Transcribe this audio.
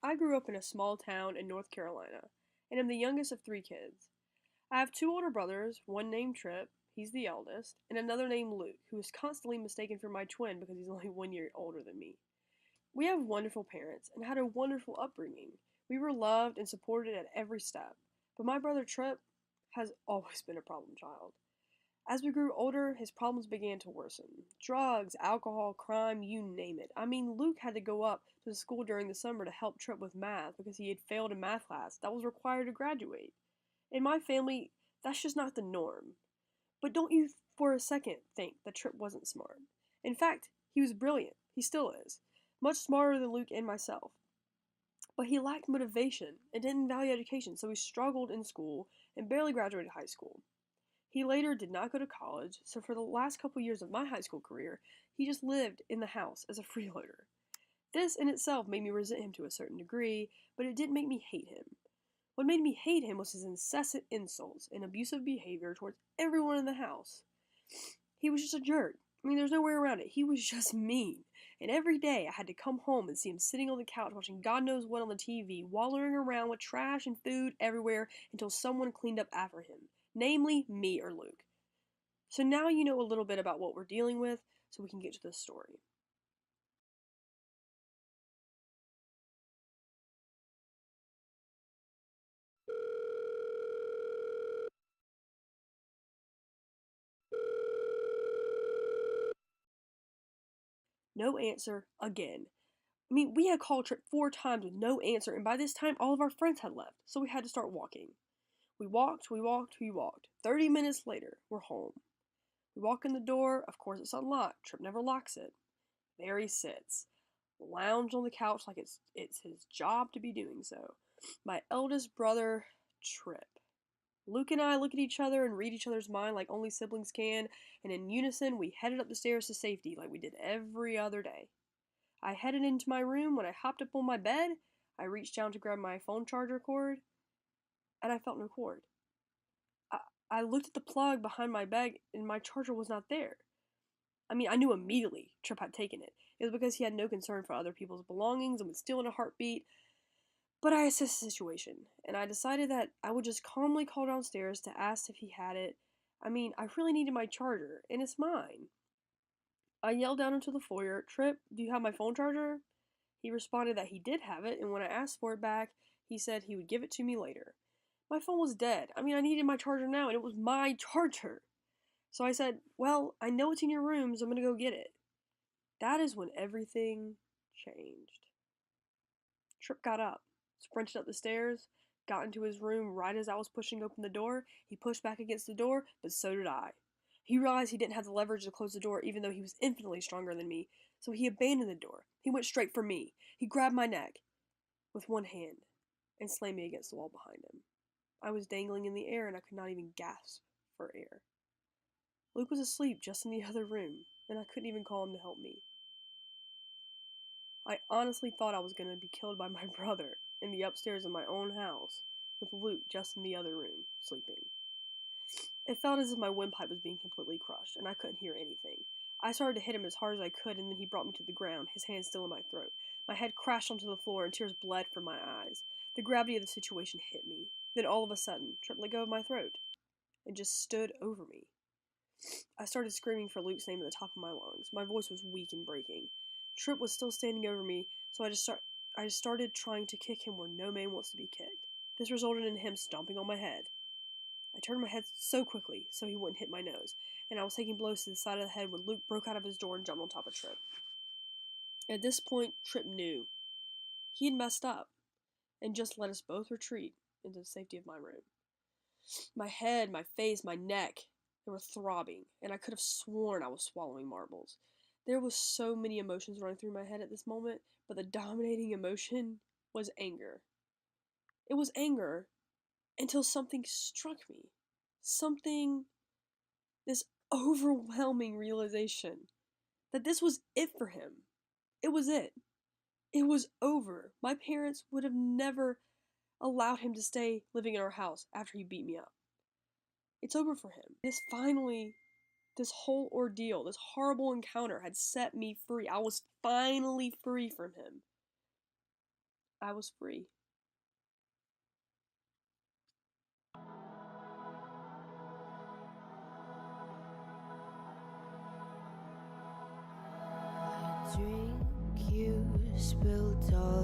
I grew up in a small town in North Carolina, and am the youngest of three kids. I have two older brothers, one named Trip, he's the eldest, and another named Luke, who is constantly mistaken for my twin because he's only 1 year older than me. We have wonderful parents and had a wonderful upbringing. We were loved and supported at every step, but my brother Trip has always been a problem child. As we grew older, his problems began to worsen. Drugs, alcohol, crime, you name it. I mean, Luke had to go up to school during the summer to help Trip with math because he had failed a math class that was required to graduate. In my family, that's just not the norm. But don't you for a second think that Trip wasn't smart. In fact, he was brilliant. He still is. Much smarter than Luke and myself. But he lacked motivation and didn't value education, so he struggled in school and barely graduated high school. He later did not go to college, so for the last couple years of my high school career, he just lived in the house as a freeloader. This in itself made me resent him to a certain degree, but it didn't make me hate him. What made me hate him was his incessant insults and abusive behavior towards everyone in the house. He was just a jerk. I mean, there's no way around it. He was just mean. And every day I had to come home and see him sitting on the couch watching God knows what on the TV, wallowing around with trash and food everywhere until someone cleaned up after him, namely me or Luke. So now you know a little bit about what we're dealing with, so we can get to the story. No answer again. I mean, we had called Trip 4 times with no answer, and by this time all of our friends had left, so we had to start walking. We walked. 30 minutes later, we're home. We walk in the door, of course it's unlocked. Trip never locks it. There he sits, lounged on the couch like it's his job to be doing so. My eldest brother, Trip. Luke and I look at each other and read each other's mind like only siblings can, and in unison we headed up the stairs to safety like we did every other day. I headed into my room. When I hopped up on my bed, I reached down to grab my phone charger cord, and I felt no cord. I, I looked at the plug behind my bed, and my charger was not there. I mean, I knew immediately Trip had taken it. It was because he had no concern for other people's belongings and would steal in a heartbeat. But I assessed the situation, and I decided that I would just calmly call downstairs to ask if he had it. I mean, I really needed my charger, and it's mine. I yelled down into the foyer, Trip, do you have my phone charger? He responded that he did have it, and when I asked for it back, he said he would give it to me later. My phone was dead. I mean, I needed my charger now, and it was my charger. So I said, well, I know it's in your room, so I'm gonna go get it. That is when everything changed. Trip got up, sprinted up the stairs, got into his room right as I was pushing open the door. He pushed back against the door, but so did I. He realized he didn't have the leverage to close the door even though he was infinitely stronger than me, so he abandoned the door. He went straight for me. He grabbed my neck with one hand and slammed me against the wall behind him. I was dangling in the air and I could not even gasp for air. Luke was asleep just in the other room, and I couldn't even call him to help me. I honestly thought I was going to be killed by my brother in the upstairs of my own house, with Luke just in the other room, sleeping. It felt as if my windpipe was being completely crushed, and I couldn't hear anything. I started to hit him as hard as I could, and then he brought me to the ground, his hand still in my throat. My head crashed onto the floor, and tears bled from my eyes. The gravity of the situation hit me. Then all of a sudden, Trip let go of my throat, and just stood over me. I started screaming for Luke's name at the top of my lungs. My voice was weak and breaking. Trip was still standing over me, so I just started trying to kick him where no man wants to be kicked. This resulted in him stomping on my head. I turned my head so quickly so he wouldn't hit my nose, and I was taking blows to the side of the head when Luke broke out of his door and jumped on top of Trip. At this point, Trip knew. He had messed up, and just let us both retreat into the safety of my room. My head, my face, my neck, they were throbbing, and I could have sworn I was swallowing marbles. There was so many emotions running through my head at this moment, but the dominating emotion was anger. It was anger until something struck me. Something, this overwhelming realization that this was it for him. It was it. It was over. My parents would have never allowed him to stay living in our house after he beat me up. It's over for him. This whole ordeal, this horrible encounter had set me free. I was finally free from him. I was free. Drink you spilled all